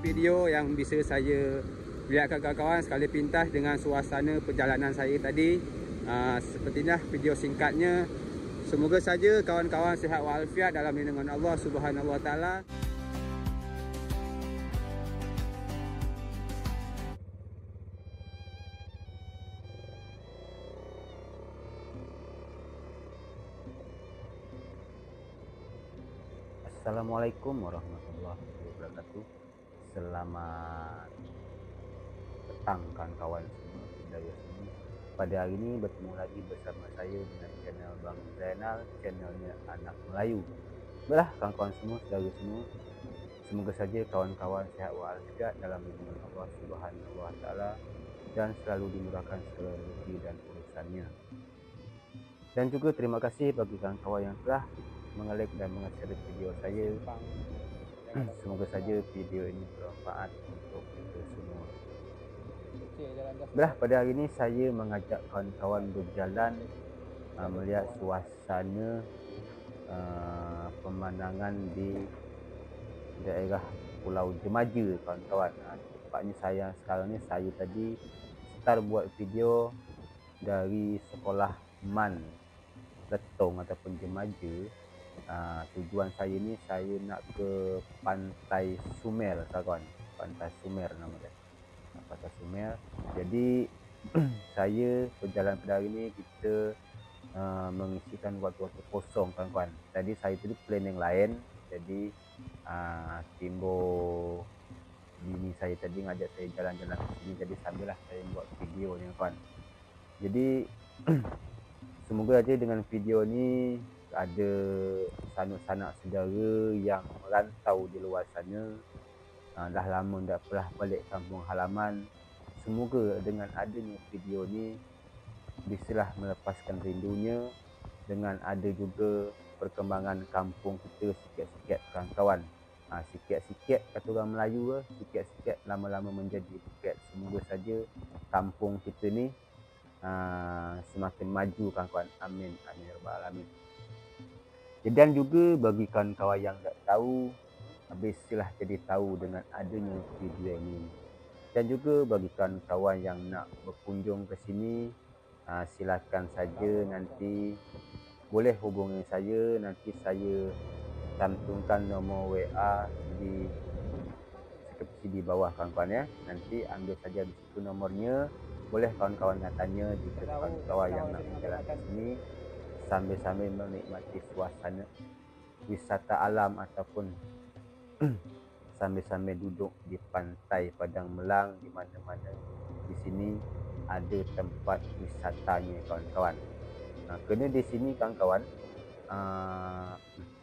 video yang bisa saya lihatkan kawan-kawan sekali pintas dengan suasana perjalanan saya tadi. Seperti inilah video singkatnya. Semoga saja kawan-kawan sihat walafiat dalam lindungan Allah Subhanahu Wa Taala. Assalamualaikum warahmatullahi wabarakatuh. Selamat petang kawan-kawan semua, saudara semua. Pada hari ini bertemu lagi bersama saya dengan channel Bang Zainal, channelnya Anak Melayu. Baiklah kawan-kawan semua, saudara semua, semoga saja kawan-kawan sihat walafiat dalam lindungan Allah Subhanahu Wa Taala dan selalu dimurahkan segala rezeki dan urusannya. Dan juga terima kasih bagi kawan-kawan yang telah mengelik dan menge-share video saya. Semoga saja video ini bermanfaat untuk kita semua. Baiklah, pada hari ini saya mengajak kawan-kawan berjalan melihat suasana pemandangan di daerah Pulau Jemaja kawan-kawan. Tepatnya saya sekarang ni, saya tadi start buat video dari sekolah MAN Letong ataupun Jemaja. Tujuan saya ni, saya nak ke Pantai Sumer kawan. Pantai Sumer nama dia, Pantai Sumer. Jadi saya berjalan pada hari ni, kita mengisikan waktu-waktu kosong kawan-kawan. Tadi saya tadi plan yang lain. Jadi timbul bini saya tadi ngajak saya jalan-jalan ke sini, jadi sambillah saya buat video ni kawan. Jadi semoga aja dengan video ni ada sanak-sanak saudara yang merantau di luar sana, dah lama tak pernah balik kampung halaman. Semoga dengan adanya video ni bisalah melepaskan rindunya, dengan ada juga perkembangan kampung kita sikit-sikit kawan-kawan. Sikit-sikit kata orang Melayu, sikit-sikit lama-lama menjadi bukit. Semoga saja kampung kita ni semakin maju kawan-kawan. Amin, amin ya rabbal alamin. Dan juga bagi kawan-kawan yang tak tahu, bisalah jadi tahu dengan adanya video ini. Dan juga bagi kawan-kawan yang nak berkunjung ke sini, silakan saja, nanti boleh hubungi saya. Nanti saya cantumkan nombor WA di deskripsi di bawah kawan-kawan ya. Nanti ambil saja di situ nomornya. Boleh kawan-kawan nak tanya jika kawan-kawan yang nak berjalan ke sini sambil-sambil menikmati suasana wisata alam ataupun sambil-sambil duduk di pantai Padang Melang, di mana-mana di sini ada tempat wisatanya kawan-kawan. Kena di sini kawan-kawan,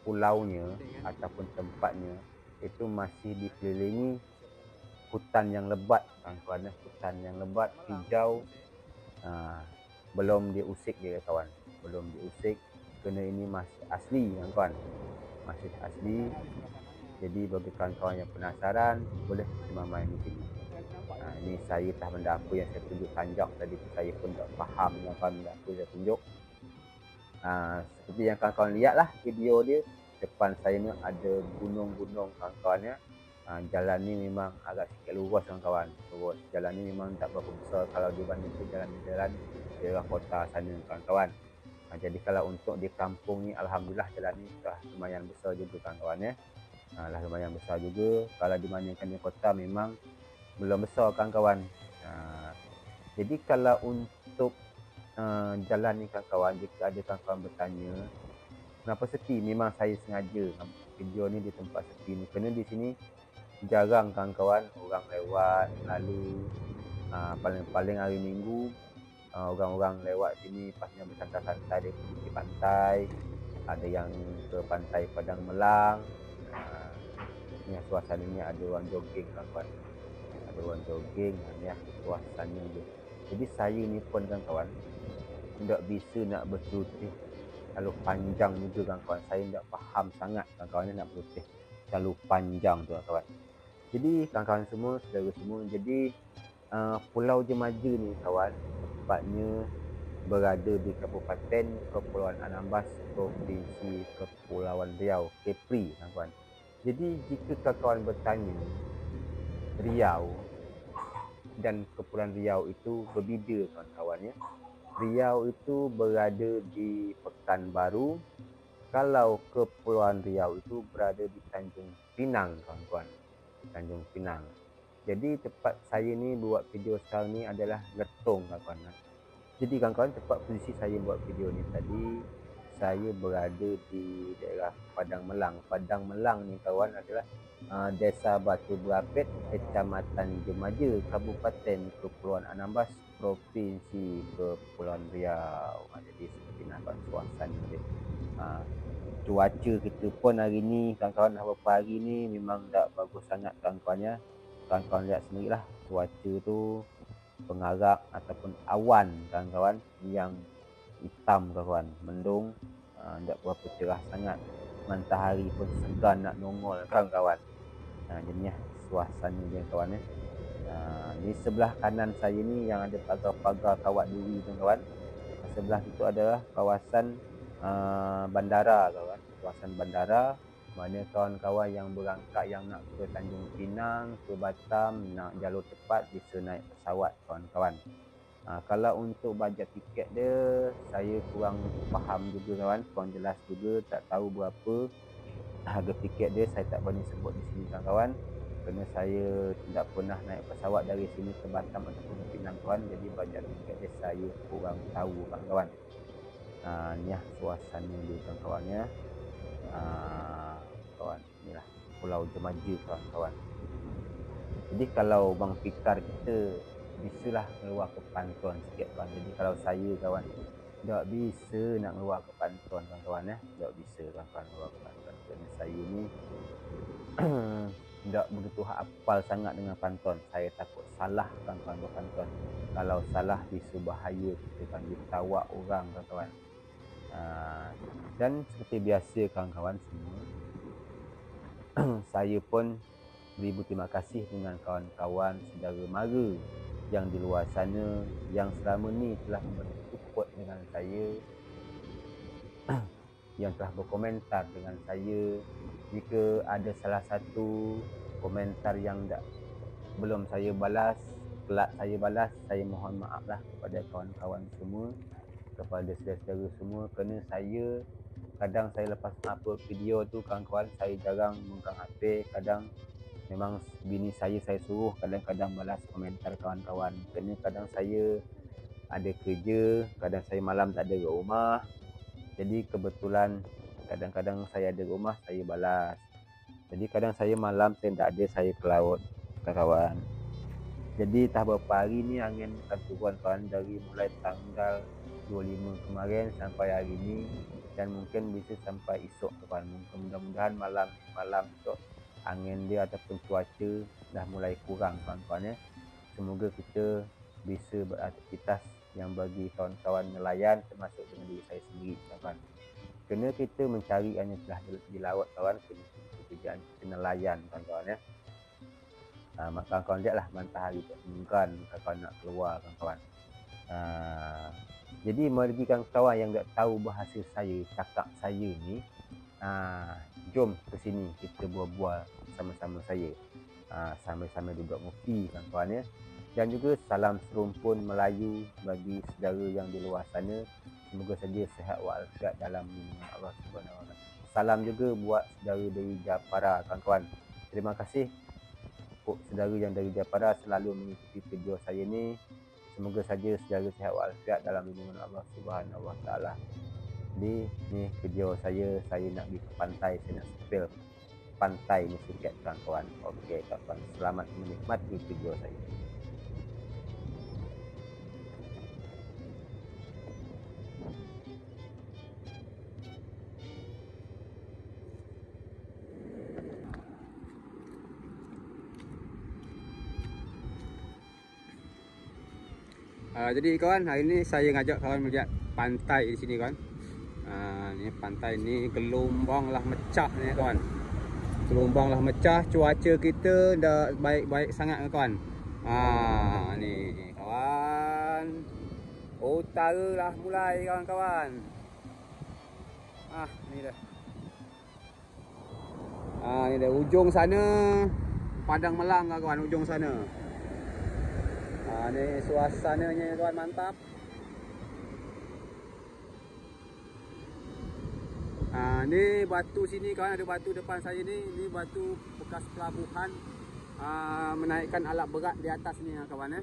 pulaunya ataupun tempatnya itu masih dikelilingi hutan yang lebat kawan-kawan. Hutan yang lebat, hijau, belum diusik dia kawan, belum diusik. Kena ini masih asli kawan-kawan, masih asli. Jadi bagi kawan-kawan yang penasaran, boleh main di sini. Ini saya tak benda apa yang saya tunjuk tanjak tadi tu, saya pun tak faham apa benda apa saya tunjuk. Seperti yang kawan-kawan lihatlah video dia, depan saya ni ada gunung-gunung kawan-kawan ya. Jalan ni memang agak sikit luas kawan-kawan. Jalan ni memang tak berapa besar kalau dibanding ke jalan-jalan daerah kota sana kawan-kawan. Jadi kalau untuk di kampung ni, alhamdulillah jalan ni dah lumayan besar juga kawan-kawan ya. Lah lumayan besar juga. Kalau dibandingkan di kota memang belum besar kawan-kawan. Jadi kalau untuk jalan ni kawan-kawan, jika ada kawan-kawan bertanya kenapa sepi, memang saya sengaja video ni di tempat sepi ni. Kerana di sini jarang kawan-kawan orang lewat lalu. Paling-paling hari Minggu orang-orang lewat sini pasnya bersantai-santai di pantai. Ada yang ke pantai Padang Melang. Ni suasananya ada orang jogging kawan-kawan. Ada orang jogging, ni suasana dia. Jadi saya ni pun kawan-kawan tidak bisa nak bercuti terlalu panjang juga kawan-kawan. Saya tidak faham sangat kawan-kawan nak bercuti terlalu panjang tu kawan. Jadi kawan-kawan semua, saudara semua, jadi Pulau Jemaja ni kawan, tepatnya berada di Kabupaten Kepulauan Anambas, Provinsi Kepulauan Riau, Kepri kawan-kawan. Jadi jika kawan-kawan bertanya Riau dan Kepulauan Riau itu berbeza kawan-kawan ya. Riau itu berada di Pekanbaru, kalau Kepulauan Riau itu berada di Tanjung Pinang kawan-kawan, di Tanjung Pinang. Jadi tempat saya ni buat video sekarang ni adalah Letong kawan-kawan. Jadi kawan-kawan, tempat posisi saya buat video ni tadi, saya berada di daerah Padang Melang. Padang Melang ni kawan adalah Desa Batu Berapit, Kecamatan Jemaja, Kabupaten Kepulauan Anambas, Provinsi Kepulauan Riau. Jadi seperti nampak suasana dia. Cuaca kita pun hari ni kawan-kawan, beberapa hari ni memang tak bagus sangat kawan-kawan ya. Kawan-kawan lihat sendirilah, cuaca tu pengarap ataupun awan kawan-kawan yang hitam kawan, mendung, tak berapa cerah sangat. Matahari pun segan nak nongol kawan-kawan. Jadinya suasana dia kawan ya. Di sebelah kanan saya ni yang ada pagar-pagar kawat duri kawan-kawan. Sebelah itu adalah kawasan bandara kawan, kawasan bandara, mana kawan-kawan yang berangkat yang nak ke Tanjung Pinang, ke Batam, nak jalur cepat bisa naik pesawat kawan-kawan. Kalau untuk bajet tiket dia, saya kurang faham juga kawan, kurang jelas juga, tak tahu berapa harga tiket dia, saya tak berani sebut di sini kawan-kawan, kerana saya tidak pernah naik pesawat dari sini ke Batam ataupun ke Pinang kawan, jadi bajet tiket dia saya kurang tahu kawan-kawan. Ni lah suasana dia kawan-kawan ya. Kawan, inilah Pulau Jemaja kawan-kawan. Jadi kalau Bang Fikar kita bisalah keluar ke Pantun sikit kawan. Jadi kalau saya kawan, tak bisa nak keluar ke Pantun kawan-kawan ya. Tak bisa kawan-kawan keluar ke Pantun. Kerana saya ni tak begitu hafal sangat dengan pantun. Saya takut salah kawan-kawan berpantun. Kalau salah bisa bahaya, kita kan ditawak orang kawan-kawan. Dan seperti biasa kawan-kawan semua, saya pun beribu terima kasih dengan kawan-kawan saudara mara yang di luar sana yang selama ni telah memberi support dengan saya, yang telah berkomentar dengan saya. Jika ada salah satu komentar yang belum saya balas, kelak saya balas, saya mohon maaflah kepada kawan-kawan semua, kepada saudara-saudara semua, kerana saya kadang saya lepas upload video tu kawan-kawan, saya jarang memegang HP. Kadang memang bini saya suruh kadang-kadang balas komentar kawan-kawan, kerana kadang saya ada kerja, kadang saya malam tak ada kat rumah. Jadi kebetulan kadang-kadang saya ada rumah, saya balas. Jadi kadang saya malam saya tak ada, saya ke laut kawan-kawan. Jadi tak berapa hari ni angin akan turun kawan, dari mulai tanggal 25 kemarin sampai hari ni, dan mungkin bisa sampai esok kawan. Mudah-mudahan malam esok angin dia ataupun cuaca dah mulai kurang kawan-kawan ya. Semoga kita bisa beraktivitas yang bagi kawan-kawan nelayan, termasuk dengan diri saya sendiri kawan. Kerana kita mencari hanya telah di laut kawan, pekerjaan kita nelayan kawan-kawan ya. Kawan-kawan lihatlah matahari tak segan kawan nak keluar kawan-kawan. Jadi bagi kawan-kawan yang tak tahu bahasa saya, cakap saya ni, jom ke sini kita bual-bual sama-sama saya. Sambil-sambil duduk ngopi kawan-kawan ya. Dan juga salam serumpun Melayu bagi saudara yang di luar sana. Semoga saja sihat walafiat dalam lindungan Allah Subhanahu Wa Taala. Salam juga buat saudara dari Japara kawan-kawan. Terima kasih saudara yang dari Japara selalu mengikuti video saya ni. Semoga saja saudara sihat walafiat dalam lindungan Allah Subhanahu Wa Taala. Jadi ni video saya nak pergi ke pantai, saya nak spill pantai ni sikit kawan-kawan. Okey kawan-kawan, selamat menikmati video saya. Jadi kawan, hari ni saya ngajak kawan melihat pantai di sini kawan. Ni pantai ni gelombang lah mecah ni kawan. Gelombang lah mecah, cuaca kita dah baik-baik sangat kawan. Ni kawan. Utara lah mulai kawan-kawan. Ni dah. Ni dah ujung sana. Padang Melang kawan, ujung sana. Ni suasananya kawan, mantap. Ni batu sini kawan, ada batu depan saya ni. Ni batu bekas pelabuhan menaikkan alat berat di atas ni kawan.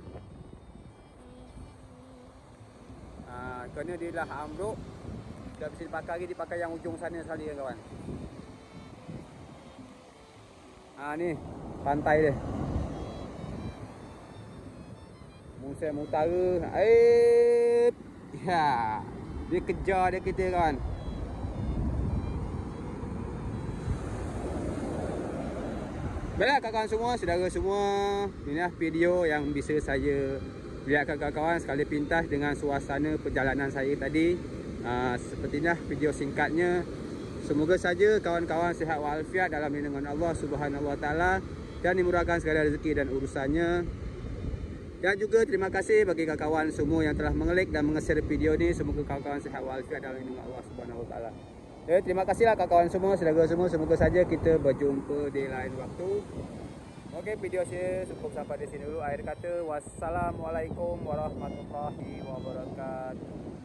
Kerana dia dah ambruk, dah bisa dipakai lagi, dipakai yang ujung sana sekali kawan. Ni pantai dia. Musim Utara. Ya, dia kejar dia kita kawan. Baiklah kawan-kawan semua, saudara semua, inilah video yang bisa saya lihatkan kawan-kawan sekali pintas dengan suasana perjalanan saya tadi. Sepertinya video singkatnya. Semoga saja kawan-kawan sihat walafiat dalam lindungan Allah Subhanahu Wa Taala dan dimurahkan segala rezeki dan urusannya. Dan juga terima kasih bagi kawan-kawan semua yang telah mengelik dan menge-share video ni. Semoga kawan-kawan sihat walafiat dalam lindungan Allah Subhanahu Wa Taala. Terima kasihlah kawan-kawan semua, saudara semua. Semoga saja kita berjumpa di lain waktu. Okey, video saya cukup sampai di sini dulu. Akhir kata, wassalamualaikum warahmatullahi wabarakatuh.